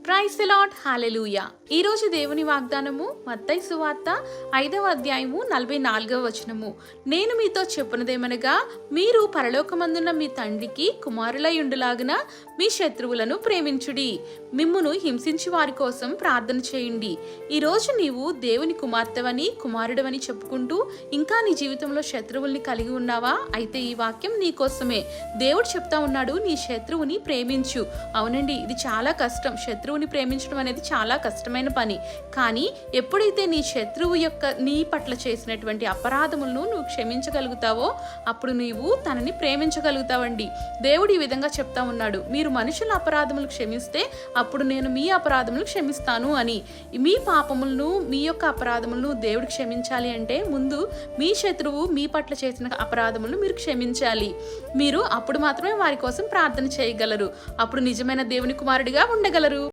Praise the lord, హల్లెలూయా. ఈ రోజు దేవుని వాగ్దానము మత్తయి సువార్త 5వ అధ్యాయము 44వ వచనము. నేను మీతో చెప్పునదేమనగా, మీరు పరలోకమందున్న మీ తండ్రికి కుమారులై ఉండులాగున మీ శత్రువులను ప్రేమించుడి, మిమ్మును హింసించి వారి కోసం ప్రార్థన చేయండి. ఈ రోజు నీవు దేవుని కుమార్తెవని కుమారుడవని చెప్పుకుంటూ ఇంకా నీ జీవితంలో శత్రువుల్ని కలిగి ఉన్నావా? అయితే ఈ వాక్యం నీ కోసమే. దేవుడు చెప్తా ఉన్నాడు, నీ శత్రువుని ప్రేమించు. అవునండి, ఇది చాలా కష్టం. శత్రువుని ప్రేమించడం అనేది చాలా కష్టమైన పని. కానీ ఎప్పుడైతే నీ శత్రువు నీ పట్ల చేసినటువంటి అపరాధములను నువ్వు క్షమించగలుగుతావో అప్పుడు నీవు తనని ప్రేమించగలుగుతావండి. దేవుడు ఈ విధంగా చెప్తా ఉన్నాడు, మీరు మనుషుల అపరాధములు క్షమిస్తే అప్పుడు నేను మీ అపరాధములు క్షమిస్తాను అని. మీ పాపములను, మీ యొక్క అపరాధములను దేవుడు క్షమించాలి అంటే ముందు మీ శత్రువు మీ పట్ల చేసిన అపరాధములను మీరు క్షమించాలి. మీరు అప్పుడు మాత్రమే వారి కోసం ప్రార్థన చేయగలరు. అప్పుడు నిజమైన దేవుని కుమారుడిగా ఉండగలరు.